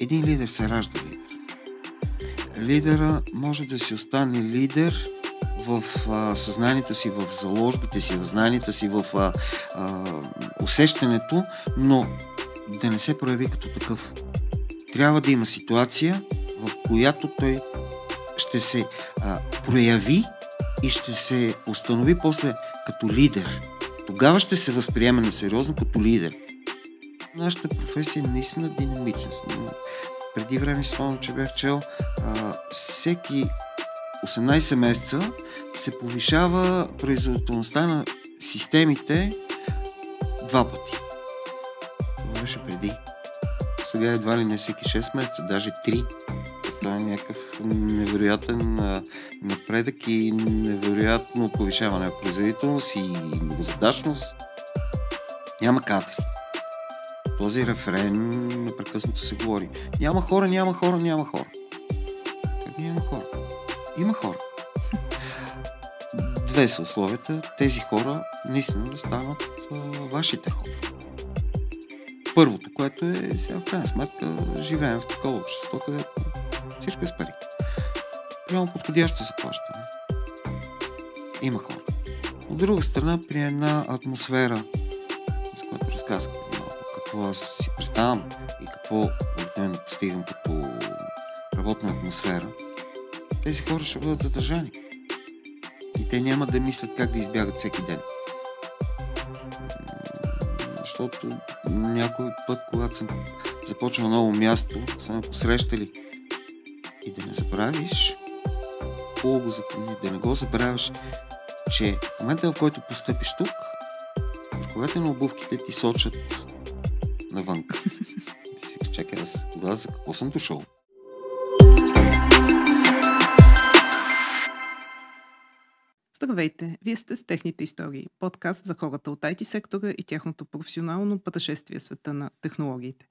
един лидер се ражда лидер. Лидера може да си остане лидер в съзнанието си, в заложбите си, в знанията си, в усещането, но да не се прояви като такъв. Трябва да има ситуация, в която той ще се прояви и ще се установи после като лидер. Тогава ще се възприеме на сериозно като лидер. Нашата професия е наистина динамична. Преди време спомням, че бях чел, всеки 18 месеца се повишава производителността на системите 2 пъти. Това беше преди. Сега едва ли не всеки 6 месеца, даже 3. Това е някакъв невероятен напредък и невероятно повишаване на производителност и многозадачност. Няма кадри. Този рефрен непрекъснато се говори. Няма хора, няма хора, няма хора. Как няма хора? Има хора. 2 са условията. Тези хора наистина да станат вашите хора. Първото, което е сега в крайна сметка живеем в такова общество, където всичко е с пари. Прямо подходящо заплащане. Има хора. От друга страна, при една атмосфера, за която разказах какво аз си представям и какво обикновено постигам като работна атмосфера, тези хора ще бъдат задържани. И те няма да мислят как да избягат всеки ден. Защото някой път, когато съм започнал ново място, са ме посрещали. И да не забравиш, хубаво го запомни, да не го забравяш, че в момента, в който постъпиш тук, върховете на обувките ти сочат навънка. Ти си чакай, аз тогава за какво съм дошъл? Здравейте! Вие сте с Техните истории, подкаст за хората от IT сектора и тяхното професионално пътешествие в света на технологиите.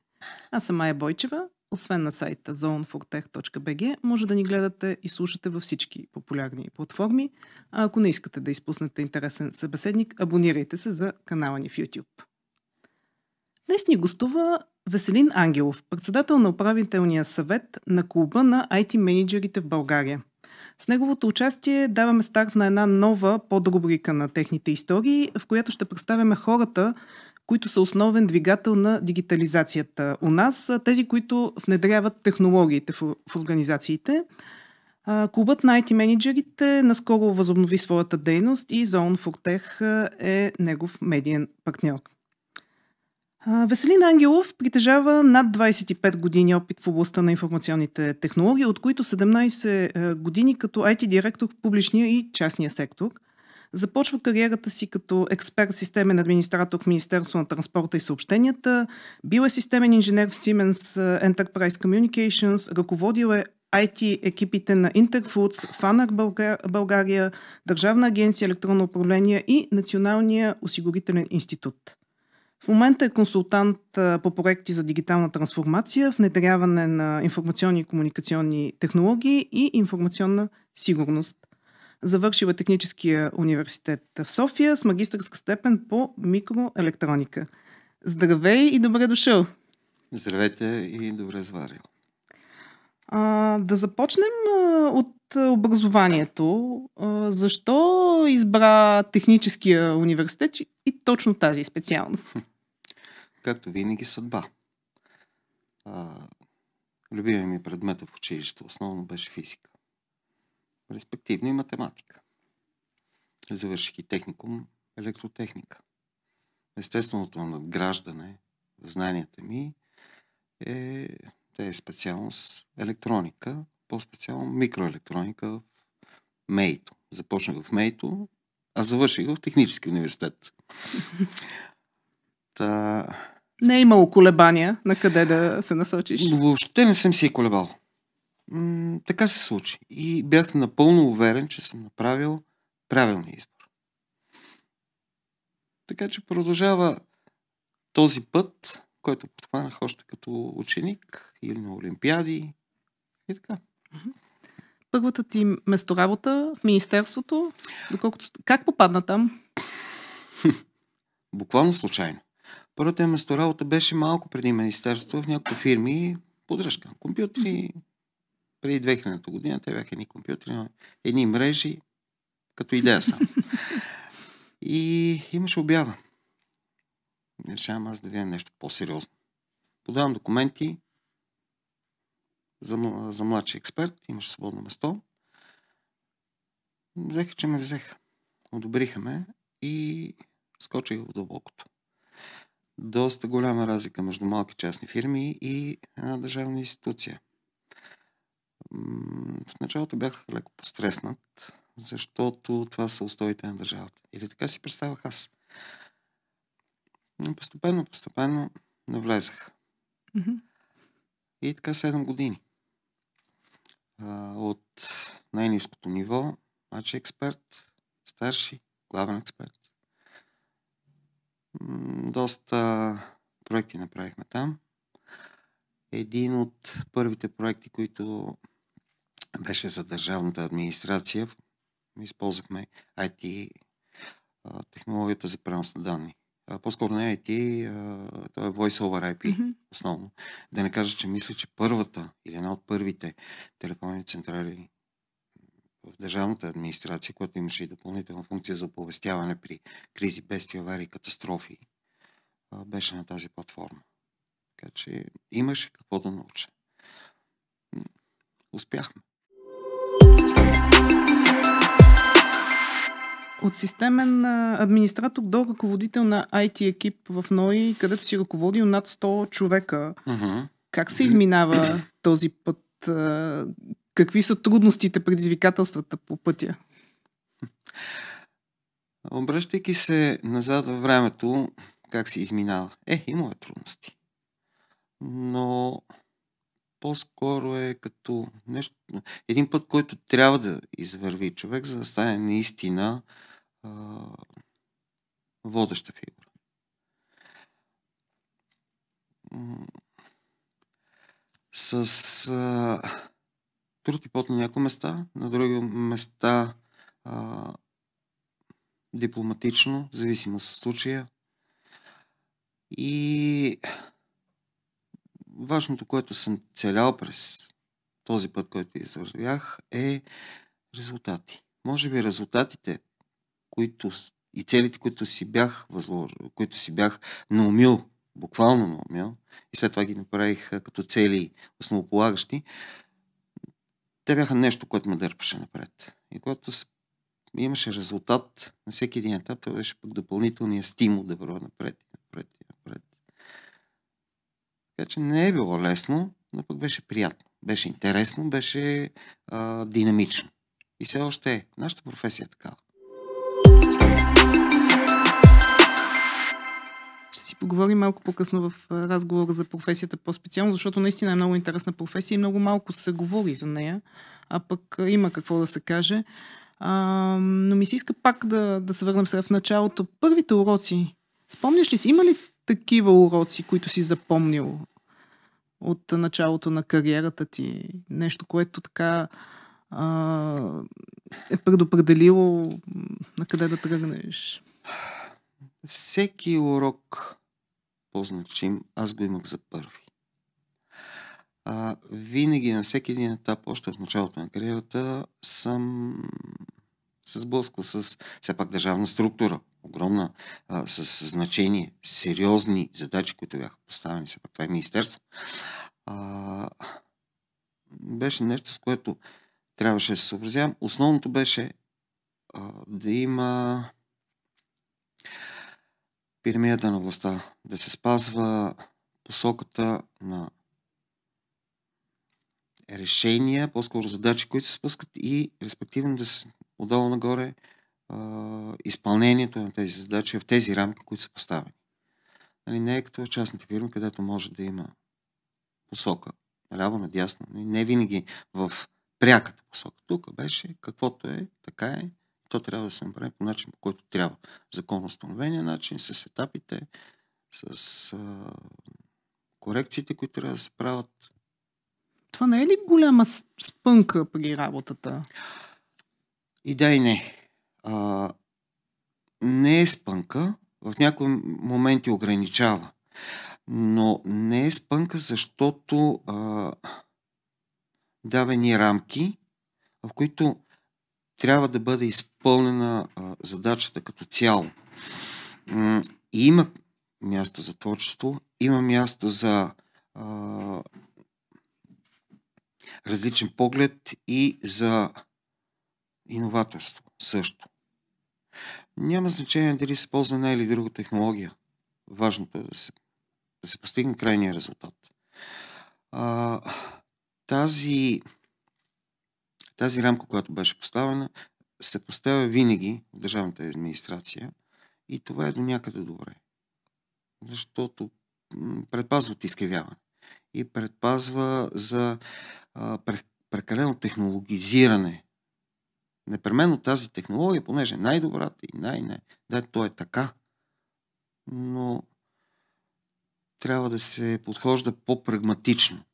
Аз съм Майя Бойчева. Освен на сайта zonefortech.bg, може да ни гледате и слушате във всички популярни платформи, а ако не искате да изпуснете интересен събеседник, абонирайте се за канала ни в YouTube. Днес ни гостува Веселин Ангелов, председател на управителния съвет на клуба на IT менеджерите в България. С неговото участие даваме старт на една нова подрубрика на Техните истории, в която ще представяме хората, които са основен двигател на дигитализацията у нас, тези, които внедряват технологиите в организациите. Клубът на IT менеджерите наскоро възобнови своята дейност и Zone4Tech е негов медиен партньор. Веселин Ангелов притежава над 25 години опит в областта на информационните технологии, от които 17 години като IT директор в публичния и частния сектор. Започва кариерата си като експерт системен администратор в Министерство на транспорта и съобщенията, бил е системен инженер в Siemens Enterprise Communications, ръководил е IT екипите на Interfoods, Фанак България, Държавна агенция електронно управление и Националния осигурителен институт. В момента е консултант по проекти за дигитална трансформация, внедряване на информационни и комуникационни технологии и информационна сигурност. Завършил е Техническия университет в София с магистърска степен по микроелектроника. Здравей и добре дошъл! Здравейте и добре заварил. Да започнем от образованието. Защо избра Техническия университет и точно тази специалност? Както винаги съдба. Любимият ми предмет в училище основно беше физика. Респективно и математика. Завърших и техникум електротехника. Естественото надграждане в знанията ми е специалност електроника, по-специално микроелектроника в МЕИТО. Започнах в МЕИТО, а завърших в Технически университет. Не е имало колебания на къде да се насочиш? Въобще не съм си е колебал. Така се случи. И бях напълно уверен, че съм направил правилния избор. Така че продължава този път, който подхванах още като ученик или на олимпиади и така. Първата ти месторабота в Министерството, как попадна там? Буквално случайно. Първата месторабота беше малко преди Министерството в някакви фирми, поддръжка на компютри. Преди 2000 година те бяха едни компютри, едни мрежи, като идея само. И имаше обява. Решавам аз да видя нещо по-сериозно. Подавам документи за младши експерт, имаше свободно место. Взеха, че ме взеха. Одобриха ме и скочих в дълбокото. Доста голяма разлика между малки частни фирми и една държавна институция. В началото бях леко постреснат, защото това са устоите на държавата. Или така си представях аз. Постепенно навлезах. И така 7 години. От най-ниското ниво, младши експерт, старши, главен експерт. Доста проекти направихме там. Един от първите проекти, които беше за държавната администрация, използвахме IT, технологията за пренос на данни. По-скоро не IT, това е Voice over IP, основно. Да не кажа, че мисля, че първата или една от първите телефонни централи в държавната администрация, която имаше и допълнителна функция за оповестяване при кризи, бедствия, аварии, катастрофи, беше на тази платформа. Така че имаше какво да науча. Успяхме. От системен администратор до ръководител на IT екип в НОИ, където си ръководил над 100 човека. Как се изминава този път? Какви са трудностите, предизвикателствата по пътя? Обръщайки се назад във времето, как се изминава? Има трудности. Но по-скоро е като нещо, един път, който трябва да извърви човек, за да стане наистина водеща фигура. С труд и пот на някои места, на други места дипломатично, в зависимост от случая. И важното, което съм целял през този път, който извървях, е резултати. Може би резултатите, и целите, които си бях възложил, които си бях наумил, буквално наумил, и след това ги направих като цели основополагащи, те бяха нещо, което ме дърпаше напред. И когато имаше резултат на всеки един етап, това беше пък допълнителният стимул да вървя напред. Така че не е било лесно, но пък беше приятно. Беше интересно, беше динамично. И все още е. Нашата професия е такава. Ще си поговорим малко по-късно в разговора за професията по-специално, защото наистина е много интересна професия и много малко се говори за нея, а пък има какво да се каже. Но ми се иска пак да се върнем сега в началото. Първите уроци. Спомняш ли си, има ли такива уроци, които си запомнил от началото на кариерата ти? Нещо, което така е предопределило на къде да тръгнеш? Всеки урок по-значим, аз го имах за първи. Винаги на всеки един етап, още в началото на кариерата, съм се сблъскал с все пак държавна структура, огромна, с значение, сериозни задачи, които бяха поставени. Все пак това е министерство. Беше нещо, с което трябваше да се съобразявам. Основното беше да има пирамидата на властта, да се спазва посоката на решения, по-скоро задачи, които се спускат и респективно да се отдолу нагоре изпълнението на тези задачи в тези рамки, които са поставени. Не е като в частните фирми, където може да има посока, наляво, надясно. Не винаги в пряката посока. Тук беше каквото е, така е. То трябва да се направи по начин, по който трябва. Законоустановения начин, с етапите, с корекциите, които трябва да се правят. Това не е ли голяма спънка при работата? И да, и не. Не е спънка. В някои моменти ограничава. но не е спънка, защото дава ни рамки, в които трябва да бъде изпълнена задачата като цяло. И има място за творчество, има място за различен поглед и за иноваторство също. Няма значение дали се ползва една или друга технология. Важното е да се постигне крайния резултат. Тази рамка, която беше поставена, се поставя винаги в държавната администрация и това е до някъде добре. Защото предпазва от изкривяване и предпазва за прекалено технологизиране. Непременно тази технология, понеже е най-добрата и да, то е така, но трябва да се подхожда по-прагматично.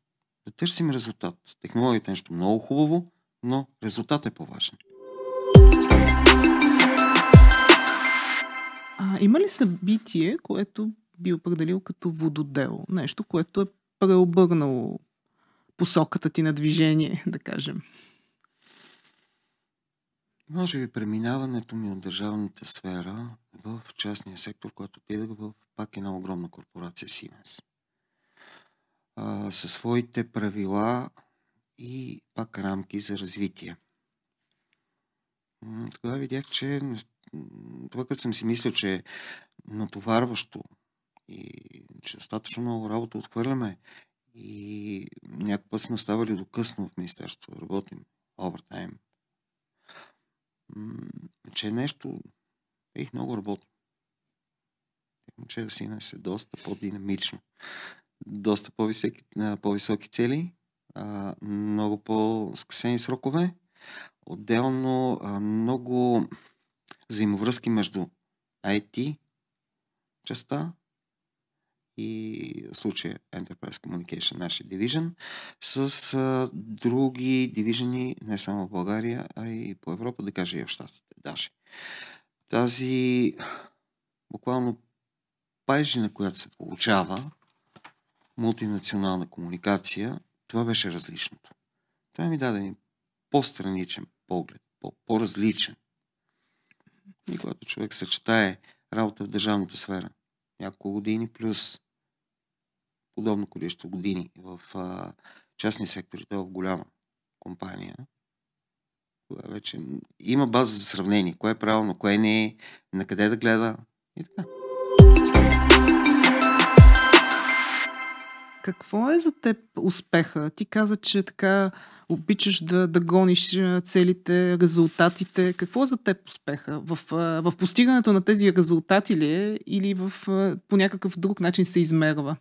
Да търсим резултат. Технологията е нещо много хубаво, но резултат е по-важен. Има ли събитие, което би определил като вододел? Нещо, което е преобърнало посоката ти на движение, да кажем? Може би преминаването ми от държавната сфера в частния сектор, когато отидах в пак една огромна корпорация Siemens. Със своите правила и пак рамки за развитие. Тогава видях, че това, като съм си мислил, че е натоварващо и че достатъчно много работа отхвърляме и някой път сме оставали до късно в министерството да работим овертайм, че нещо много работно. Че в Siemens е доста по-динамично. Доста по-високи цели, много по-скъсени срокове, отделно много взаимовръзки между IT частта и в случая Enterprise Communication, нашия division, с други дивижени, не само в България, а и по Европа, да кажа и в Щатите даже. Тази буквално пайжина, която се получава, мултинационална комуникация, това беше различното. Това ми даде по-страничен поглед, по-различен. И когато човек съчетае работа в държавната сфера, няколко години плюс подобно количество години в частния сектор, и то в голяма компания, тогава вече има база за сравнение. Кое е правилно, кое не е, на къде да гледа и така. Какво е за теб успеха? Ти каза, че така обичаш да гониш целите, резултатите. Какво е за теб успеха? В постигането на тези резултати ли е или по някакъв друг начин се измерва?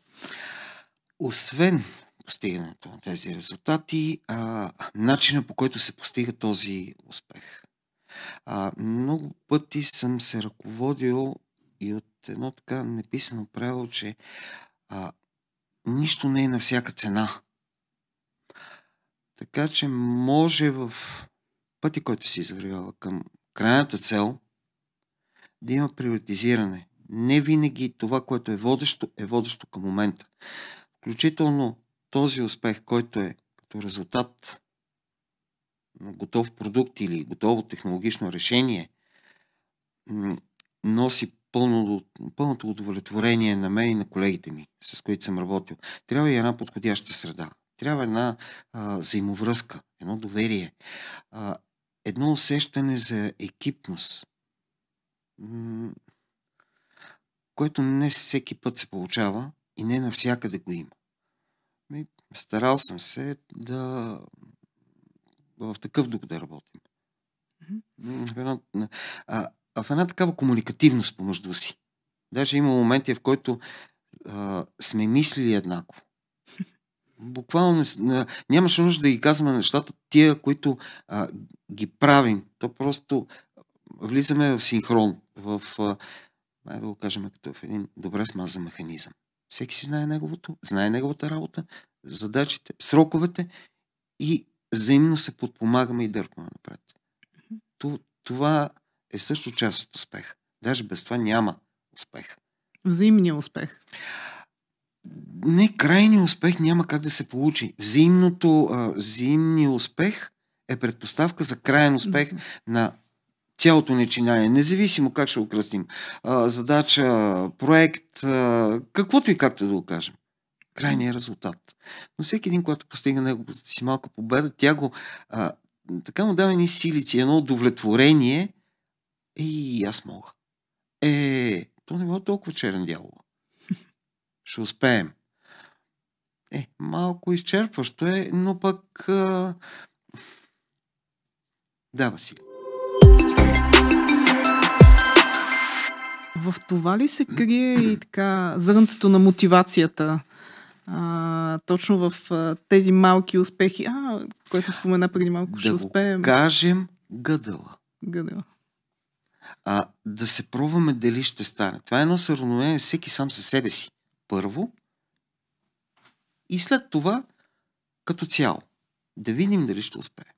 Освен постигането на тези резултати, начина, по който се постига този успех. Много пъти съм се ръководил и от едно така неписано правило, че нищо не е на всяка цена. Така че може в пъти, който се извървява към крайната цел, да има приоритизиране. Не винаги това, което е водещо към момента. Включително този успех, който е като резултат на готов продукт или готово технологично решение, носи пълното удовлетворение на мен и на колегите ми, с които съм работил. Трябва и една подходяща среда. Трябва една взаимовръзка, едно доверие, едно усещане за екипност, което не всеки път се получава и не навсякъде го има. Старал съм се в такъв дух да работим. В една такава комуникативност помежду си. Даже има моменти, в който сме мислили еднакво. Буквално нямаше нужда да ги казваме нещата, тия, които ги правим. То просто влизаме в синхрон, да го кажем, като в един добре смазан механизъм. Всеки си знае неговата работа, задачите, сроковете и взаимно се подпомагаме и дърпаме напред. Това е също част от успех. Даже без това няма успех. Взаимния успех. Не, крайният успех няма как да се получи. Взаимният успех е предпоставка за краен успех на цялото начинание. Независимо как ще го кръстим. Задача, проект, каквото и както да го кажем. Крайният резултат. Но всеки един, когато постига неговата си малка победа, тя го така му дава едни силици, едно удовлетворение и аз мога. То не било толкова черен дявол. Ще успеем. Малко изчерпващо е, но пък дава си. В това ли се крие и така зрънцето на мотивацията? Точно в тези малки успехи, което спомена преди малко, ще успеем. Да го кажем гъдела. Гъдела. Да се пробваме дали ще стане. Това е едно сравнение всеки сам със себе си. Първо и след това като цяло. Да видим дали ще успеем.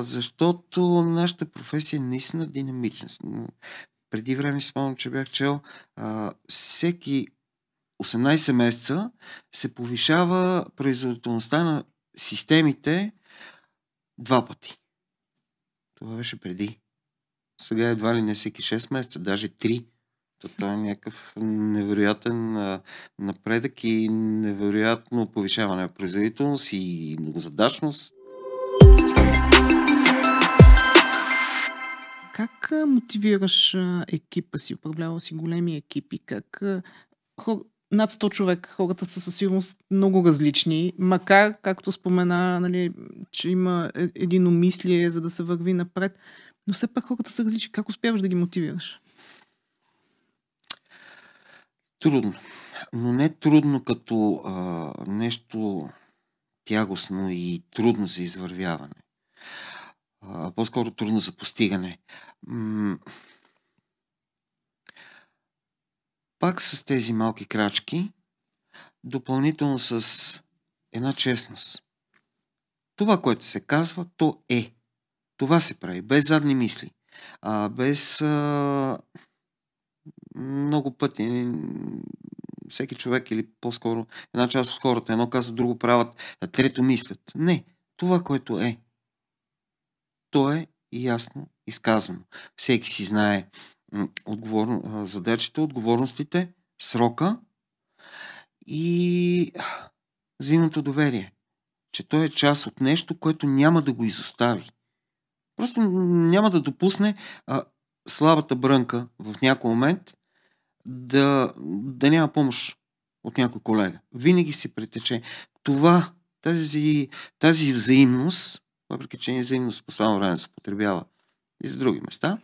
Защото нашата професия е наистина динамична. Преди време спомням, че бях чел, всеки 18 месеца се повишава производителността на системите 2 пъти. Това беше преди. Сега едва ли не всеки 6 месеца, даже 3. Това е някакъв невероятен напредък и невероятно повишаване на производителност и многозадачност. Как мотивираш екипа си? Управлявал си големи екипи. Как над 100 човека, хората са със сигурност много различни, макар, както спомена, нали, че има единомислие, за да се върви напред, но все пак хората са различни. Как успяваш да ги мотивираш? Трудно. Но не трудно като нещо тягостно и трудно за извървяване. По-скоро трудно за постигане. Пак с тези малки крачки, допълнително с една честност. Това, което се казва, то е. Това се прави, без задни мисли. Без много пъти всеки човек или по-скоро една част от хората едно казват, друго правят, трето мислят. Не, това, което е. То е ясно изказано. Всеки си знае задачите, отговорностите, срока и взаимното доверие, че той е част от нещо, което няма да го изостави. Просто няма да допусне слабата брънка в някой момент да няма помощ от някой колега. Винаги се притече. Тази взаимност, въпреки че не взаимност по само време се потребява и за други места,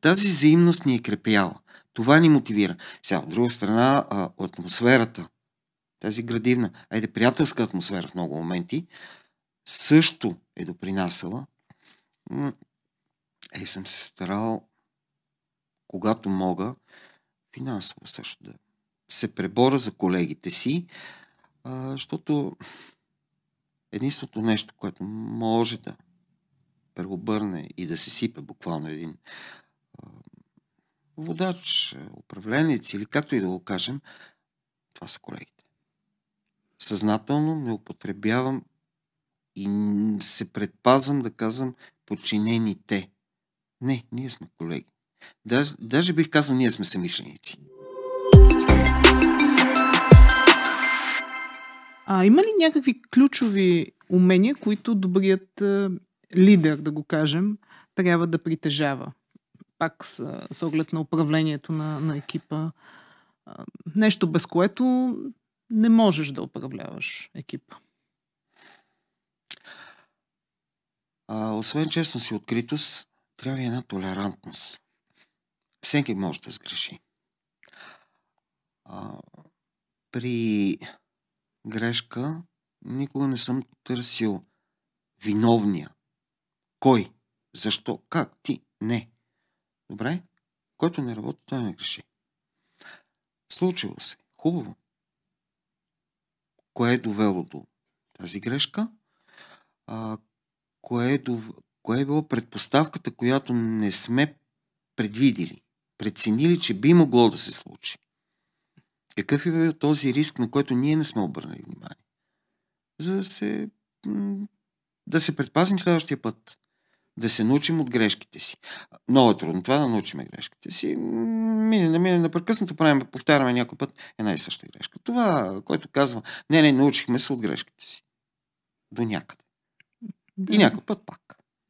тази взаимност ни е крепяла. Това ни мотивира. Сега, от друга страна, атмосферата, тази градивна, приятелска атмосфера в много моменти, също е допринасяла. Съм се старал, когато мога, финансово също да се преборя за колегите си, защото единственото нещо, което може да преобърне и да се сипе буквално един водач, управленец или както и да го кажем, това са колегите. Съзнателно не употребявам и се предпазвам да казвам подчинените. Не, ние сме колеги. Даже бих казал, ние сме съмишленици. Има ли някакви ключови умения, които добрият лидер, да го кажем, трябва да притежава? Пак с оглед на управлението на екипа. Нещо, без което не можеш да управляваш екипа. Освен честност и откритост, трябва и една толерантност. Всеки може да сгреши. При грешка никога не съм търсил виновния. Кой? Защо? Как? Ти? Не. Добре? Който не работи, той не греши. Случило се. Хубаво. Кое е довело до тази грешка? Кое е било предпоставката, която не сме предвидили, преценили, че би могло да се случи? Какъв е този риск, на който ние не сме обърнали внимание? За да се предпазим следващия път. Да се научим от грешките си. Много е трудно това да научим грешките си. Непрекъснато повтаряме някой път една и съща грешка. Това, което казва, не, научихме се от грешките си. До някъде. Да. И някой път пак.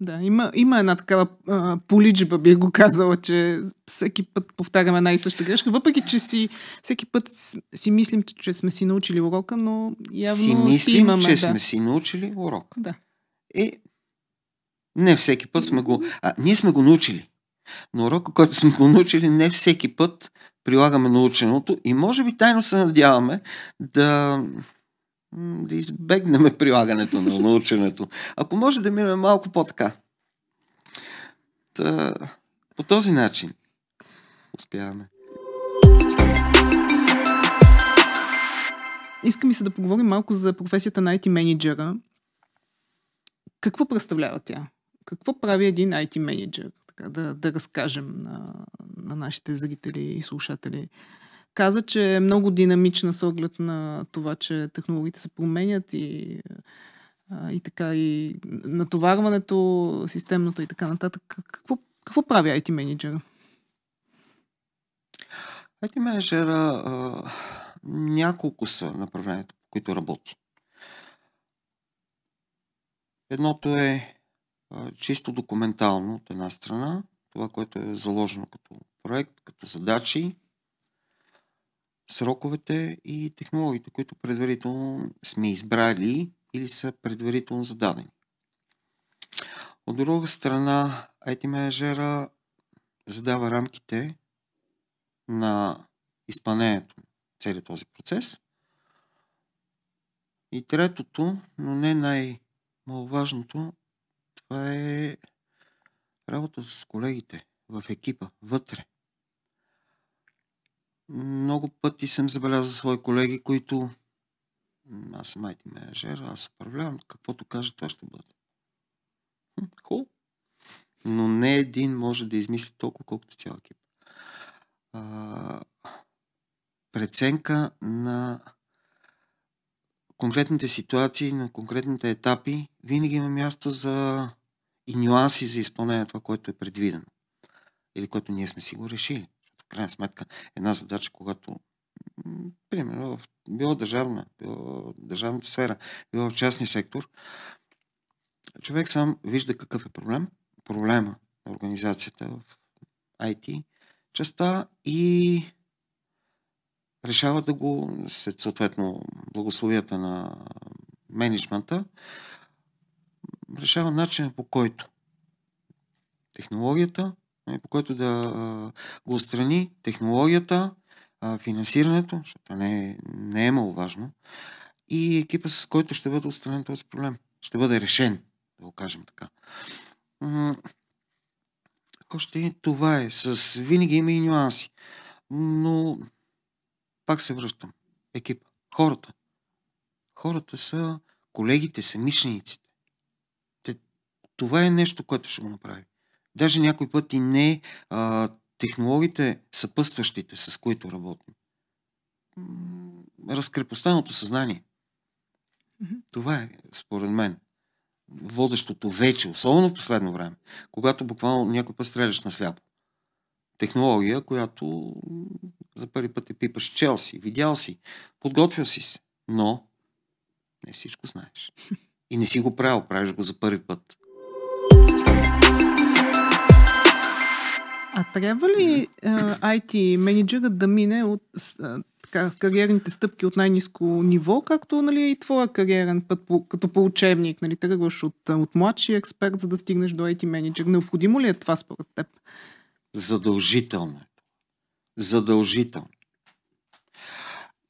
Да, има една такава поличба, бих го казала, че всеки път повтаряме една и съща грешка, въпреки че всеки път си мислим, че сме си научили урока, но явно си мислим, имаме, че сме си научили урока. Да. Не всеки път сме го... ние сме го научили. Но урока, който сме го научили, не всеки път прилагаме наученото и може би тайно се надяваме да избегнем прилагането на наученето. Ако може да минем малко по-така. По този начин успяваме. Искам и се да поговорим малко за професията на IT менеджера. Какво представлява тя? Какво прави един IT менеджер? Така, да разкажем на нашите зрители и слушатели. Каза, че е много динамична с оглед на това, че технологиите се променят и така, и натоварването, системното и така нататък. Какво прави IT менеджера? IT менеджера няколко са направленията, по които работи. Едното е чисто документално от една страна, това, което е заложено като проект, като задачи, сроковете и технологиите, които предварително сме избрали или са предварително зададени. От друга страна, IT менеджера задава рамките на изпълнението на целият този процес. И третото, но не най-маловажното, това е работа с колегите в екипа, вътре. Много пъти съм забелязал свои колеги, които аз съм IT менеджер, аз управлявам, каквото кажа, това ще бъде. Хубаво. Но не един може да измисли толкова, колкото цял екип. Преценка на конкретните ситуации, на конкретните етапи, винаги има място и нюанси за изпълнение на това, което е предвидено. Или което ние сме си го решили. В крайна сметка, една задача, когато примерно било държавната сфера, било в частния сектор, човек сам вижда какъв е проблема на организацията в IT частта и решава да го, съответно благословията на мениджмънта, решава начина по който технологията, по който да го отстрани, технологията, финансирането, защото не е маловажно, и екипа, с който ще бъде отстранен този проблем. Ще бъде решен, да го кажем така. Още това е. Винаги има и нюанси. Но пак се връщам. Екипа. Хората. Хората са колегите, са мишлениците. Това е нещо, което ще го направи. Даже някой път и не технологиите, съпътстващите, с които работим. Разкрепостеното съзнание. Това е, според мен, водещото вече, особено в последно време, когато буквално някой път стреляш на сляпо. Технология, която за първи път пипаш чел си, видял си, подготвил си се, но не всичко знаеш. И не си го правиш го за първи път. А трябва ли IT менеджерът да мине от кариерните стъпки от най-ниско ниво, както и твоя кариерен път като по учебник? Тръгваш от младши експерт, за да стигнеш до IT менеджер. Необходимо ли е това според теб? Задължително е. Задължително.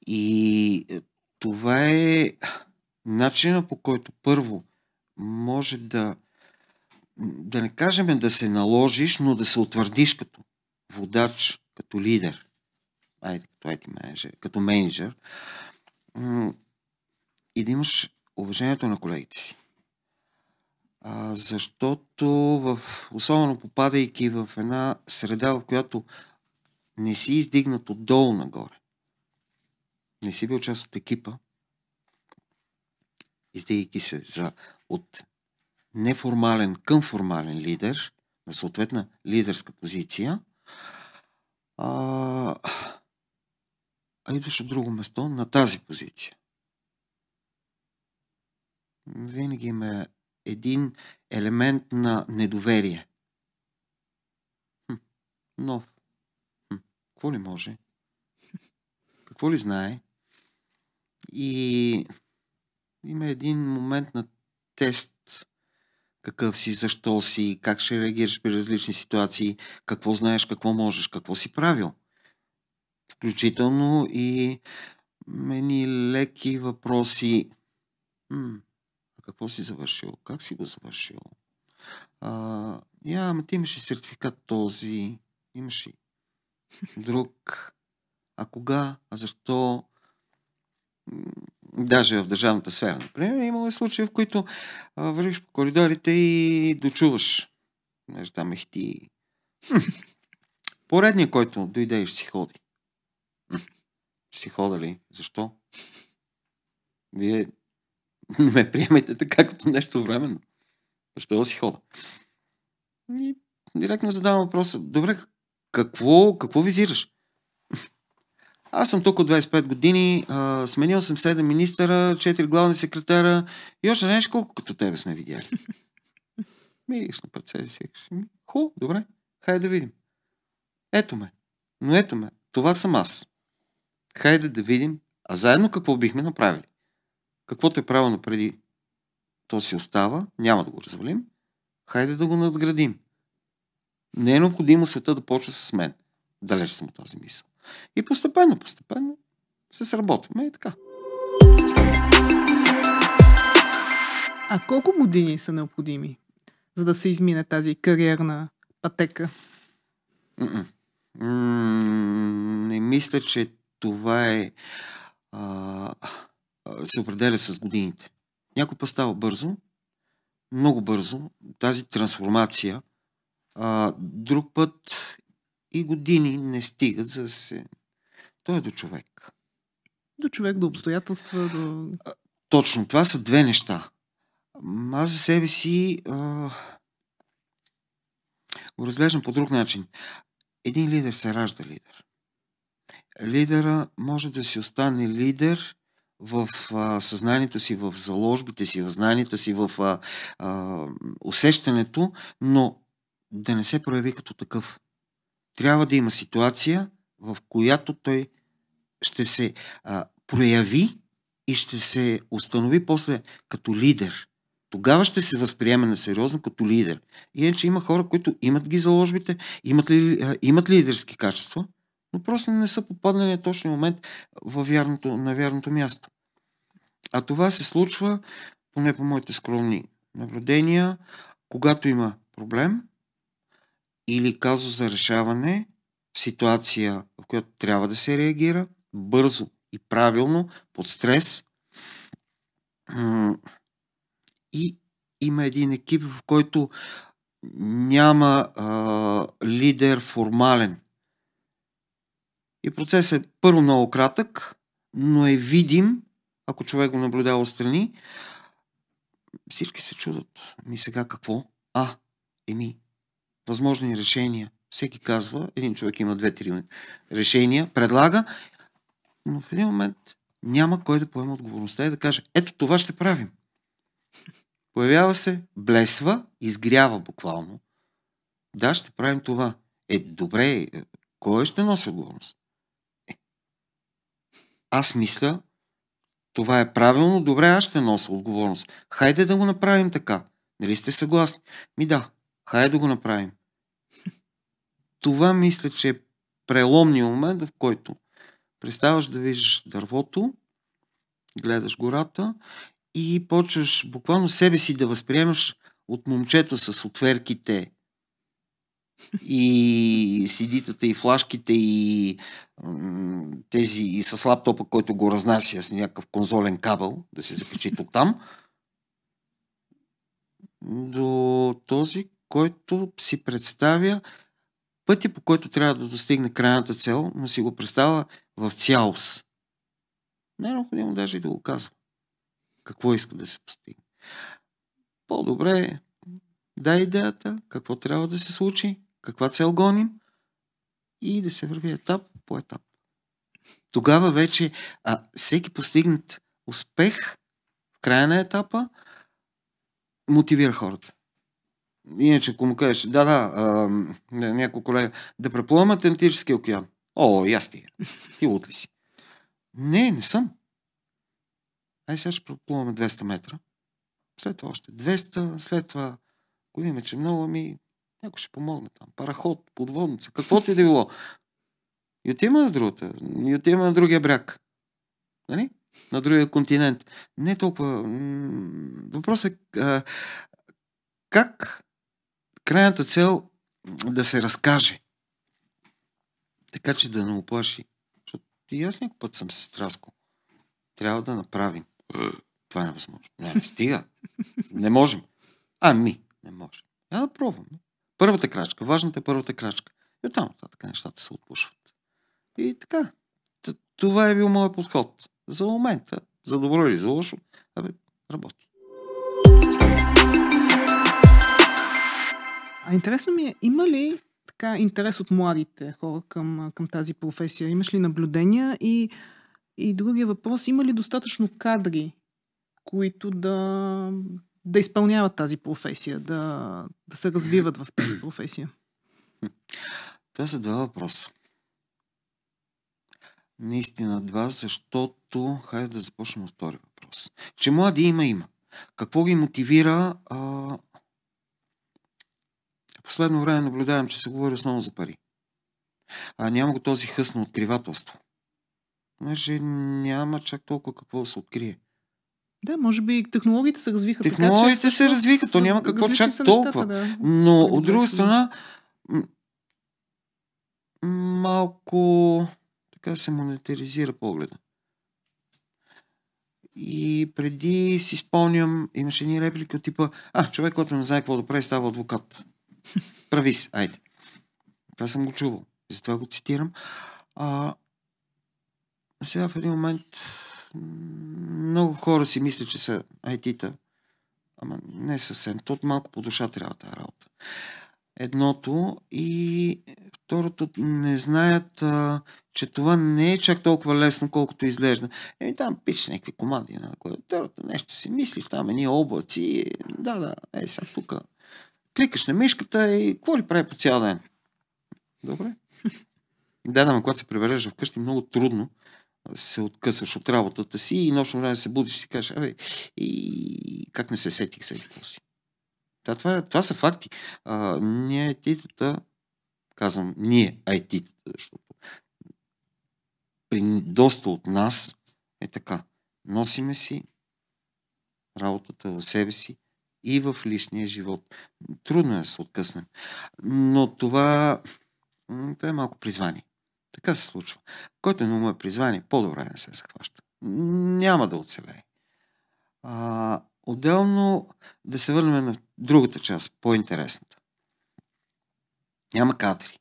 И това е начинът, по който първо може да не кажем да се наложиш, но да се утвърдиш като водач, като лидер, като менеджер, и да имаш уважението на колегите си. Защото особено попадайки в една среда, в която не си издигнат отдолу нагоре, не си бил част от екипа, издигайки се от неформален към формален лидер, на съответна лидерска позиция, а идваш от друго место на тази позиция. Винаги има един елемент на недоверие. Нов. Какво ли може? Какво ли знае? И има един момент на тест. Какъв си, защо си, как ще реагираш при различни ситуации, какво знаеш, какво можеш, какво си правил. Включително и едни леки въпроси. Какво си завършил? Как си го завършил? Ама ти имаш и сертификат този, имаш и друг. А кога? А защо? Даже в държавната сфера, например, имало случаи, в които вървиш по коридорите и дочуваш. Там ти. Поредният, който дойде и ще си ходи. Ще си хода ли? Защо? Вие не ме приемайте така като нещо временно. Защо да си хода? И директно задавам въпроса. Добре, какво визираш? Аз съм тук от 25 години, сменил съм 7 министъра, 4 главни секретара и още знаеш колко като тебе сме видяли. Мириш на пръце си. Хубаво, добре, хайде да видим. Ето ме, това съм аз. Хайде да видим, а заедно какво бихме направили. Каквото е правилно преди, то си остава, няма да го развалим. Хайде да го надградим. Не е необходимо света да почва с мен. Далеч съм от тази мисъл. И постепенно се сработваме и така. А колко години са необходими, за да се измине тази кариерна пътека? Не мисля, че това се определя с годините. Някой път става бързо, много бързо, тази трансформация. Друг път и години не стигат, за да се... Той е до човек. До човек, до обстоятелства, до... Точно, това са две неща. Аз за себе си го разглеждам по друг начин. Един лидер се ражда лидер. Лидера може да си остане лидер в съзнанието си, в заложбите си, в знанията си, в усещането, но да не се прояви като такъв. Трябва да има ситуация, в която той ще се прояви и ще се установи после като лидер. Тогава ще се възприеме на сериозно като лидер. Иначе има хора, които имат ги заложбите, имат лидерски качества, но просто не са попаднали на точния момент на вярното място. А това се случва, поне по моите скромни наблюдения, когато има проблем или казус за решаване в ситуация, в която трябва да се реагира бързо и правилно, под стрес. И има един екип, в който няма лидер формален. И процесът е първо много кратък, но е видим, ако човек го наблюдава отстрани. Всички се чудат. Сега какво? Възможни решения. Всеки казва, един човек има 2-3 решения, предлага, но в един момент няма кой да поема отговорността и да каже, ето това ще правим. Появява се, блесва, изгрява буквално. Да, ще правим това. Добре, кой ще носи отговорност? Аз мисля, това е правилно, добре, аз ще нося отговорност. Хайде да го направим така. Нали сте съгласни? Да, хайде да го направим. Това мисля, че е преломният момент, в който преставаш да виждаш дървото, гледаш гората и почваш буквално себе си да възприемаш от момчето с отверките и CD-тата и флашките и тези и с лаптопа, който го разнася с някакъв конзолен кабел, да се закачи тук там, до този, който си представя пътя, по който трябва да достигне крайната цел, но си го представя в цялост. Не е необходимо даже и да го казва. Какво иска да се постигне. По-добре дай идеята, какво трябва да се случи, каква цел гоним и да се върви етап по етап. Тогава вече всеки постигнат успех в края на етапа мотивира хората. Иначе, ако му кажеш, някой колега, да преплувам Атлантическия океан. И аз ти лут ли си? Не съм. Сега ще преплуваме 200 метра. След това още 200, след това, ако видим, че много, някой ще помогне там. Параход, подводница, каквото и да било. И отиваме на другата. И отиваме на другия бряг. Нали? На другия континент. Не толкова. Въпросът е как крайната цел да се разкаже. Така че да не оплаши. Защото и аз някой път съм се страскал. Трябва да направим. Това е невъзможно. Не стига. Не можем. Не можем. Да пробваме. Първата крачка. Важната е първата крачка. И оттам така нещата се отпушват. И така. Това е бил моят подход. За момента. За добро или за лошо. Работи. Интересно ми е, има ли така интерес от младите хора към тази професия? Имаш ли наблюдения? И другия въпрос, има ли достатъчно кадри, които да изпълняват тази професия, да се развиват в тази професия? Това са два въпроса. Наистина два, защото хайде да започнем от втори въпрос. Че млади има. Какво ги мотивира? В последно време наблюдавам, че се говори основно за пари. Няма го този хъс на откривателство. Значи няма чак толкова какво да се открие. Да, може би технологиите се развиха така, Технологиите се развиха, то няма какво чак толкова. Нещата, но от друга страна малко така се монетаризира погледа. И преди си спомням, имаше едни реплики от типа човек, който не знае какво да прави, става адвокат. Прави си, айде. Това съм го чувал. Затова го цитирам. Сега в един момент много хора си мислят, че са IT-та. Ама не съвсем. Тут малко по душа трябва тази работа. Едното и второто не знаят, че това не е чак толкова лесно, колкото изглежда. Там пишеш някакви команди на клавиатурата, нещо си мислиш, там едни облаци. Сега тук. Кликаш на мишката и какво ли прави по цял ден? Добре. Когато се прибереш вкъщи, много трудно се откъсваш от работата си и нощно време се будиш и си кажеш, и как не се сетих сега какво си. Това са факти. Ние IT-тата, казвам, IT-тата, защото при доста от нас е така. Носиме си работата в себе си и в личния живот. Трудно е да се откъснем. Но това е малко призвание. Така се случва. Който не му е призвание, по-добре не се захваща. Няма да оцелее. Отделно да се върнем на другата част, по-интересната. Няма кадри.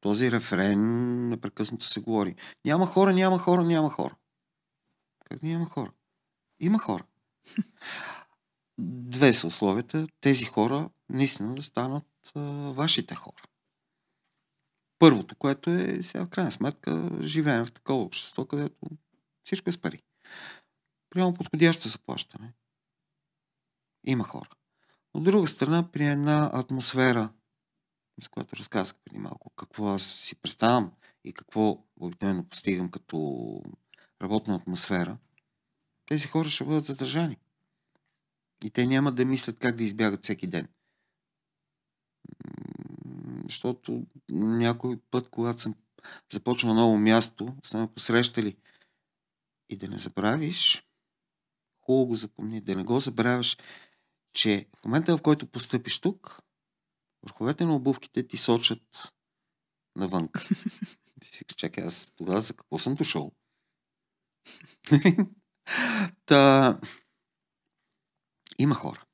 Този рефрен непрекъснато се говори. Няма хора, няма хора, няма хора. Как няма хора? Има хора. Две са условията. Тези хора наистина да станат вашите хора. Първото, което е сега в крайна сметка живеем в такова общество, където всичко е с пари. Прямо подходящо заплащане. Има хора. От друга страна, при една атмосфера, с която разказах преди малко, какво аз си представям и какво обикновено постигам като работна атмосфера, тези хора ще бъдат задържани. И те няма да мислят как да избягат всеки ден. Защото някой път, когато съм започнал ново място, са ме посрещали. И да не забравиш, хубаво го запомни, да не го забравяш, че в момента, в който постъпиш тук, върховете на обувките ти сочат навън. Ти си чакай, аз тогава за какво съм дошъл? Има хора.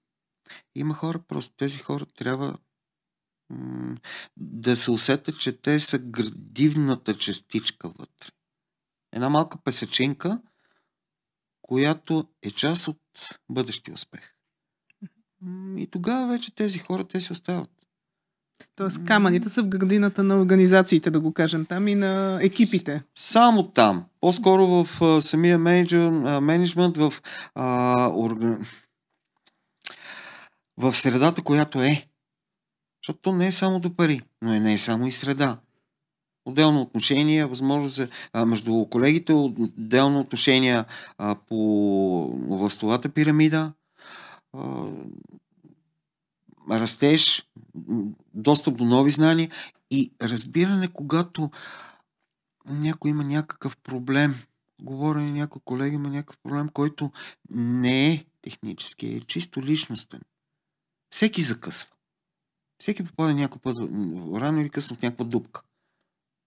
Има хора, просто тези хора трябва да се усетят, че те са градивната частичка вътре. Една малка песечинка, която е част от бъдещия успех. И тогава вече тези хора, те си остават. Тоест камъните са в градината на организациите, да го кажем там, и на екипите. Само там. По-скоро в самия менеджмент, в средата, която е. Защото то не е само до пари, но не е само и среда. Отделно отношение, възможност между колегите, отделно отношение по властовата пирамида, растеж, достъп до нови знания и разбиране, когато някой има някакъв проблем. Говоря на някой колега, има някакъв проблем, който не е технически, е чисто личностен. Всеки закъсва. Всеки попада някой път, рано или късно в някаква дупка.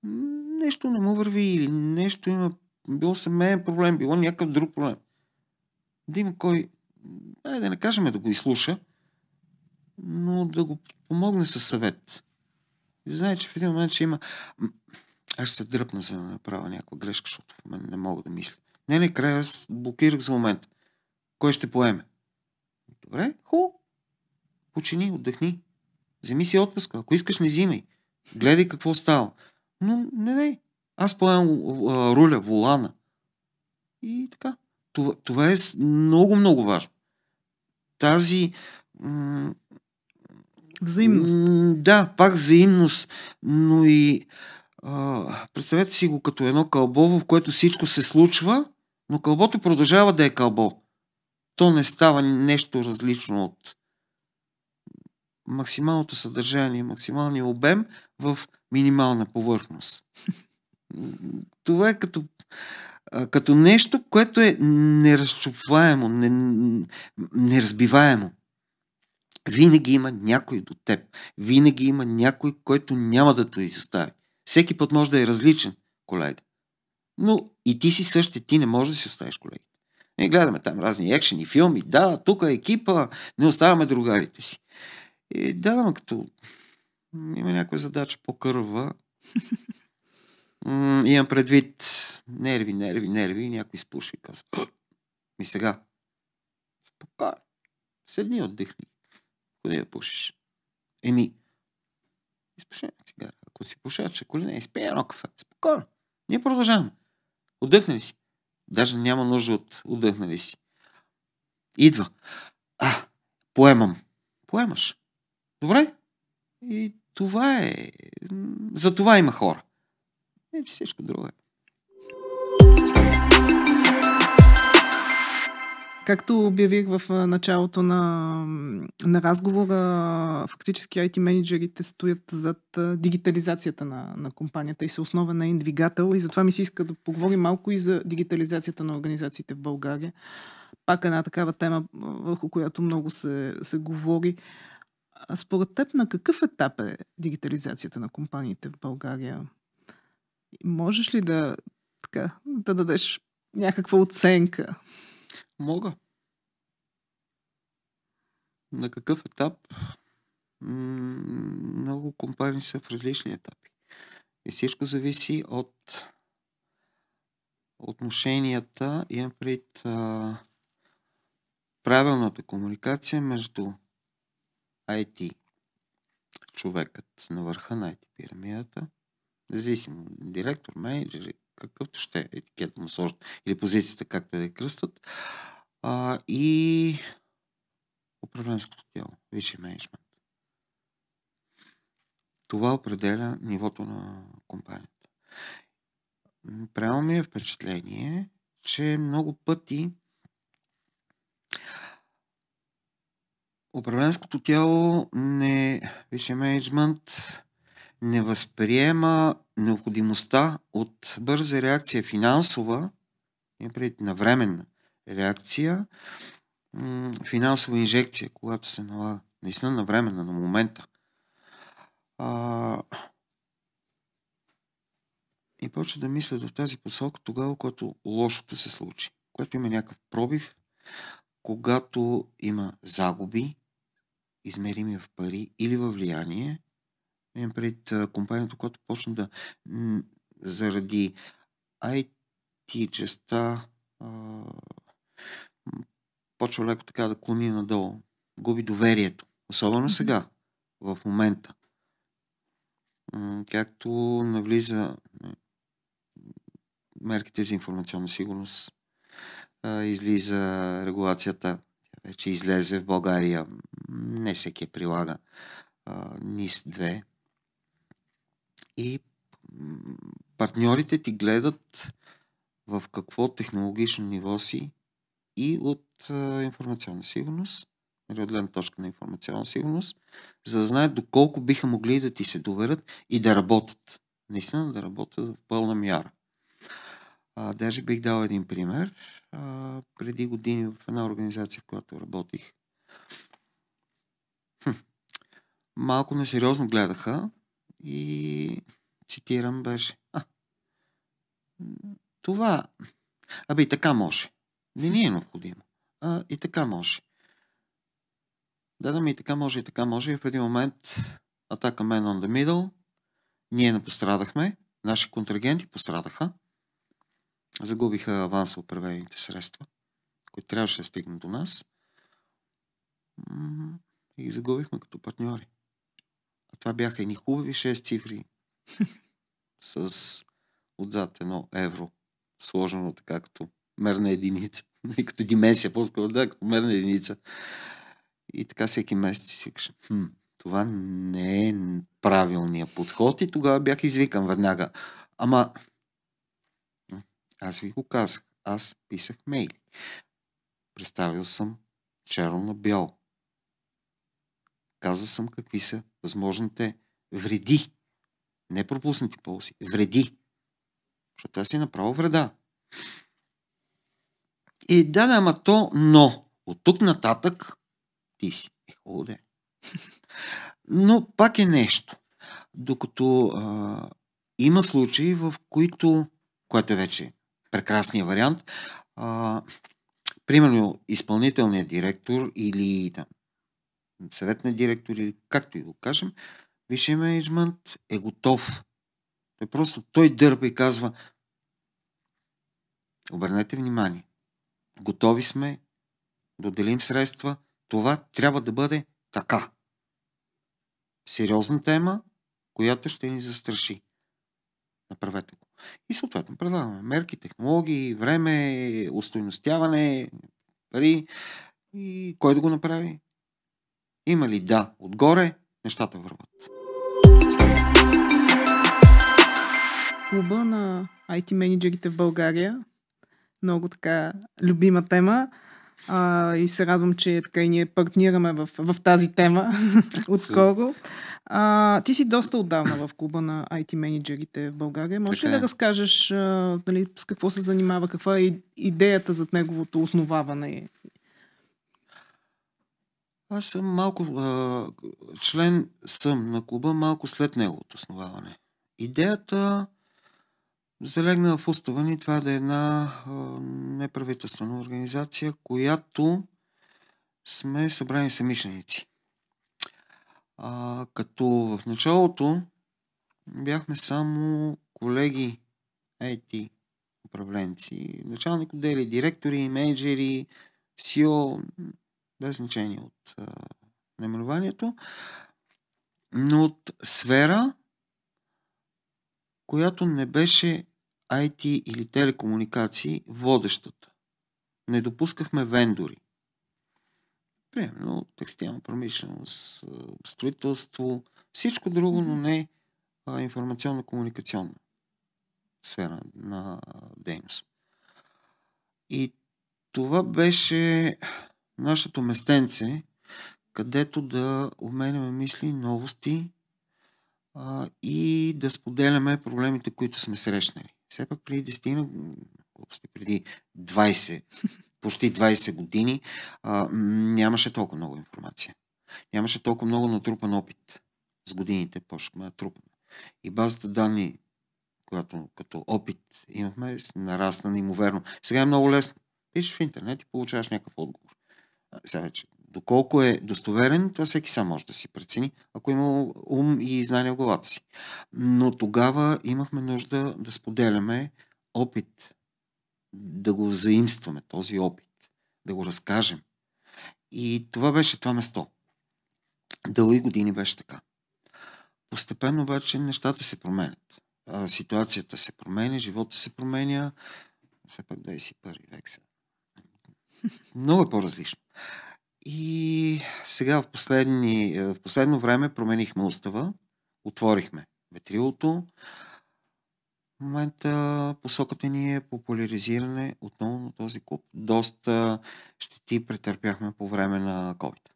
Нещо не му върви или нещо има, било семейен проблем, било някакъв друг проблем. Да има кой, да не кажем да го изслуша, но да го помогне със съвет. И знае, че в един момент ще има... Аз ще се дръпна, за да направя някаква грешка, защото в мен не мога да мисля. Не, края, аз блокирах за момент. Кой ще поеме? Добре, хубаво. Почини, отдъхни. Вземи си отпуска. Ако искаш, не взимай. Гледай какво става. Но не. Аз поемам руля, волана. И така. Това е много, много важно. Тази... Взаимност. Да, пак взаимност, но и представете си го като едно кълбо, в което всичко се случва, но кълбото продължава да е кълбо. То не става нещо различно от максималното съдържание, максималния обем в минимална повърхност. Това е като нещо, което е неразчупваемо, неразбиваемо. Винаги има някой до теб. Винаги има някой, който няма да те изостави. Всеки път може да е различен, колега. Но и ти си същия, ти не можеш да си оставиш колегите. Ние гледаме там разни екшени филми. Да, тук е екипа, не оставяме другарите си. И да, като има някаква задача по-кърва, имам предвид нерви и някой спуша и казва: ми сега, спокойно, седни, отдъхни. Къде да пушиш? Изпуши цигара. Ако си пушач, ако ли не, изпей едно кафе. Спокойно. Ние продължаваме. Отдъхнали си. Даже няма нужда от отдъхнали си. Идва. Поемам. Поемаш. Добре? И това е... За това има хора. Че всичко друго е. Както обявих в началото на разговора, фактически IT менеджерите стоят зад дигитализацията на компанията и са основен нейн двигател, и затова ми се иска да поговорим малко и за дигитализацията на организациите в България. Пак една такава тема, върху която много се говори. Според теб, на какъв етап е дигитализацията на компаниите в България? Можеш ли да дадеш някаква оценка? Мога. На какъв етап? Много компании са в различни етапи. И всичко зависи от отношенията и пред правилната комуникация между IT човекът на върха на IT пирамидата, независимо директор, менеджер, какъвто ще е етикет му сложат, или позицията, както да я кръстат, и управленското тяло, висши менеджмент. Това определя нивото на компанията. Правилно ми е впечатление, че много пъти управленското тяло, висши менеджмент, не възприема необходимостта от бърза реакция финансова, навременна реакция, финансова инжекция, когато се налага. Наистина навременна, на момента. И почва да мисля в тази посока тогава, когато лошото се случи. Когато има някакъв пробив, когато има загуби, измерими в пари или във влияние, имам пред компанията, която почна да заради IT-честа почва леко така да клони надолу. Губи доверието. Особено сега, в момента. Както навлиза мерките за информационна сигурност, излиза регулацията, вече излезе в България, не всеки прилага НИС-2 и партньорите ти гледат в какво технологично ниво си и от информационна сигурност, от гледна точка на информационна сигурност, за да знаят доколко биха могли да ти се доверят и да работят. Наистина да работят в пълна мяра. Даже бих дал един пример. Преди години в една организация, в която работих, малко несериозно гледаха и цитирам беше това и така може. Не ни е необходимо. И така може. И така може, и така може. И в един момент атака Man on the Middle. Ние не пострадахме. Наши контрагенти пострадаха. Загубиха авансово преведените средства, които трябваше да стигнат до нас. И ги загубихме като партньори. А това бяха едни хубави 6 цифри с отзад 1 евро, сложено така като мерна единица. И като дименсия, по-скоро като мерна единица. И така всеки месец си каже, това не е правилният подход. И тогава бях извикан веднага. Ама аз ви го казах. Аз писах мейли. Представил съм черно на бяло. Казал съм какви са възможните вреди. Не пропуснати ползи. Вреди. Защото това си направо вреда. И ама то, но от тук нататък ти си. Хубаво. Но пак е нещо. Докато има случаи, в които, което е вече прекрасният вариант, примерно изпълнителният директор или съветният директор, или както и го кажем, висшият мениджмънт е готов. Той дърпа и казва, обърнете внимание, готови сме да отделим средства, това трябва да бъде така. Сериозна тема, която ще ни застраши. Направете го. И съответно предлагаме мерки, технологии, време, устойностяване, пари. И кой да го направи? Има ли да отгоре, нещата върват. Клуба на IT менеджерите в България. Много така любима тема. И се радвам, че така и ние партнираме в тази тема отскоро. Ти си доста отдавна в клуба на IT менеджерите в България. Можеш ли да разкажеш с какво се занимава, каква е идеята зад неговото основаване? Аз съм малко член съм на клуба малко след неговото основаване. Идеята залегна в устава ни това да е една неправителствена организация, която сме събрани самишленици. Като в началото бяхме само колеги IT управленци, началник отдели, директори, менеджери, CEO, без значение от наименованието, но от сфера, която не беше IT или телекомуникации водещата. Не допускахме вендори. Примерно текстилна промишленост, строителство, всичко друго, но не информационно-комуникационна сфера на дейност. И това беше нашето местенце, където да обменяме мисли, новости и да споделяме проблемите, които сме срещнали. Все пак преди 20, почти 20 години нямаше толкова много информация. Нямаше толкова много натрупан опит. С годините почнахме да трупаме. И базата данни, която като опит имахме, нарасна неимоверно. Сега е много лесно. Пишеш в интернет и получаваш някакъв отговор. Сега вече, доколко е достоверен, това всеки сам може да си прецени, ако има ум и знания в главата си. Но тогава имахме нужда да споделяме опит, да го заимстваме, този опит. да го разкажем. И това беше това место. Дълги години беше така. Постепенно обаче нещата се променят. Ситуацията се променя, живота се променя. Все пак 21 век се. Много е по-различно. И сега в последно време променихме устава, отворихме ветрилото. В момента посоката ни е популяризиране отново на този клуб. Доста щети претърпяхме по време на COVID.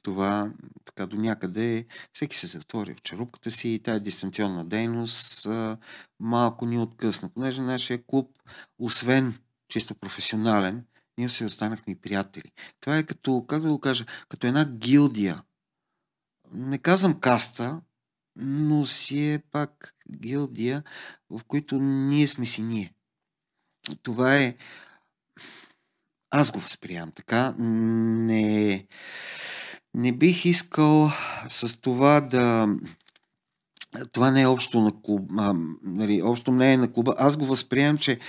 Това така до някъде всеки се затвори в черупката си и тая дистанционна дейност малко ни откъсна. Понеже нашия клуб, освен чисто професионален, ние се останахме и приятели. Това е като, как да го кажа, като една гилдия. Не казвам каста, но си е пак гилдия, в които ние сме си ние. Това е... Аз го възприемам така. Не бих искал с това да... Това не е общо на клуба, нали, общо мнение на клуба. Аз го възприемам, че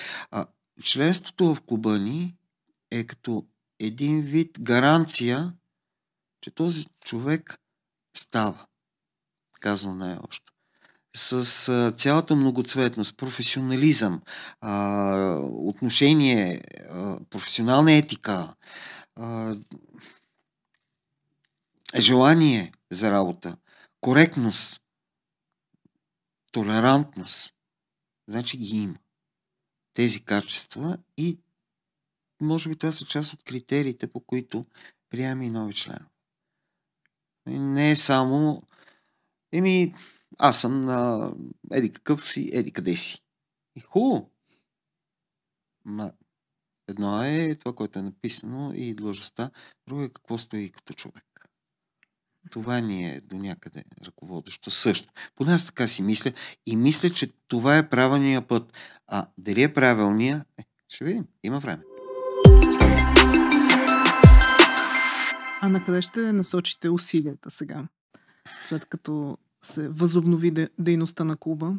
членството в клуба ни е като един вид гаранция, че този човек става. Казвам най-общо. С цялата многоцветност, професионализъм, отношение, професионална етика, желание за работа, коректност, толерантност. Значи ги има тези качества и може би това са част от критериите, по които приемаме и нови членове. Не е само аз съм на еди какъв си, еди къде си. И хубаво. Едно е това, което е написано и длъжността, друго е какво стои като човек. Това ни е до някъде ръководещо също. Поне аз така си мисля и мисля, че това е правилният път. Дали е правилния? Ще видим. Има време. А на къде ще насочите усилията сега, след като се възобнови дейността на клуба?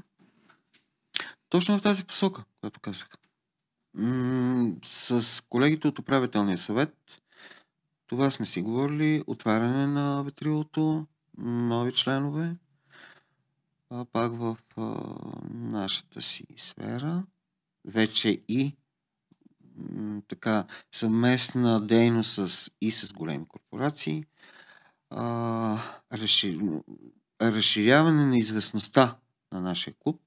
Точно в тази посока, която казах. С колегите от управителния съвет това сме си говорили. Отваряне на ветрилото, нови членове, пак в нашата си сфера. Вече и така съвместна дейност с големи корпорации. Разширяване на известността на нашия клуб.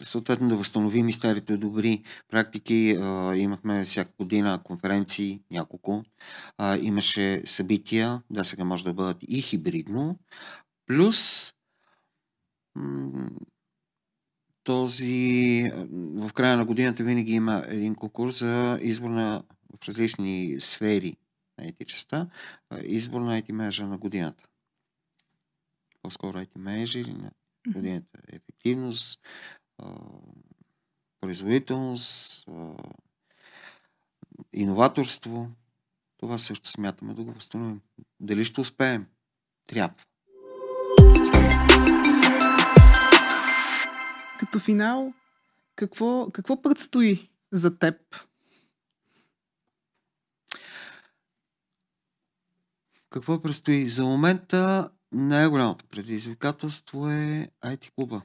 Съответно да възстановим и старите добри практики. Имахме всяка година конференции, няколко. Имаше събития, сега може да бъдат и хибридно. Плюс в края на годината винаги има един конкурс за избор в различни сфери на IT частта. Избор на IT менеджер на годината. По-скоро IT менеджер на годината. Ефективност, производителност, иноваторство. Това също смятаме да го възстановим. Дали ще успеем? Трябва. Като финал, какво предстои за теб? Какво предстои? За момента най-голямото предизвикателство е IT клуба.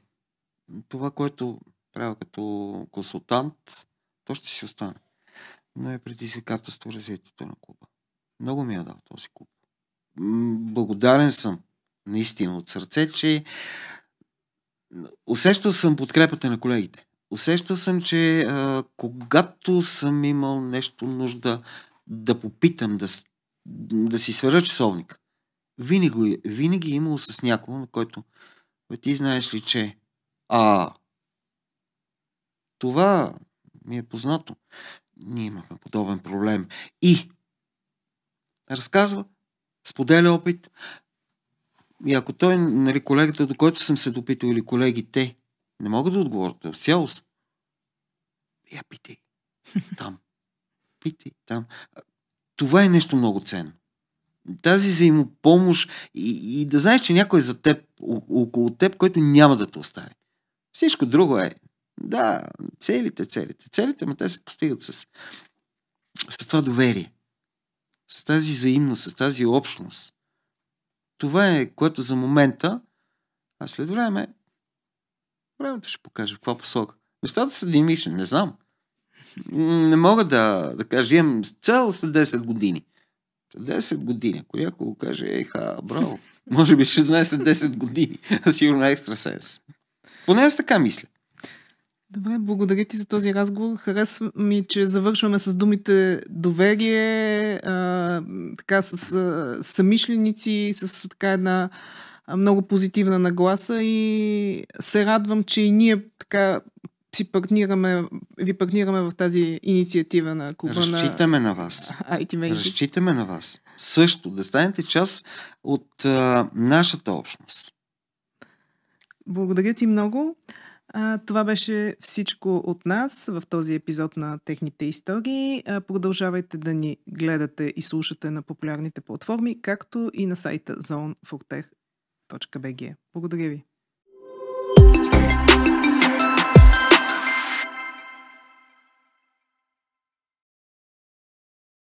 Това, което правя като консултант, то ще си остане. Но е предизвикателство развитието на клуба. Много ми е дал този клуб. Благодарен съм наистина от сърце, че усещал съм подкрепата на колегите. Усещал съм, че когато съм имал нещо нужда да попитам, да си сваря часовника, винаги е имало с някого, на който ти знаеш ли, че това ми е познато. Ние имахме подобен проблем. И разказва, споделя опит. И ако той, колегата, до който съм се допитал, или колегите, не могат да отговорят в цялост, я питай. Там. Питай. Там. Това е нещо много ценно. Тази взаимопомощ и да знаеш, че някой е за теб, около теб, който няма да те остави. Всичко друго е Да, целите, но те се постигат с това доверие, с тази взаимност, с тази общност. Това е, което за момента, а след времето ще покаже в каква посока. Нещата са динамични, не знам. Не мога да кажа, имам цел след 10 години. След 10 години, ако някой го каже, браво, може би ще знае след 10 години, сигурно екстрасенс. Поне аз така мисля. Добре, благодаря ти за този разговор. Харесва ми, че завършваме с думите доверие, така с самишленици, с така една много позитивна нагласа и се радвам, че и ние така ви партнираме в тази инициатива на клуба на... Разчитаме на вас. Разчитаме на вас. Също да станете част от нашата общност. Благодаря ти много. Това беше всичко от нас в този епизод на Техните истории. Продължавайте да ни гледате и слушате на популярните платформи, както и на сайта zonefortech.bg. Благодаря ви.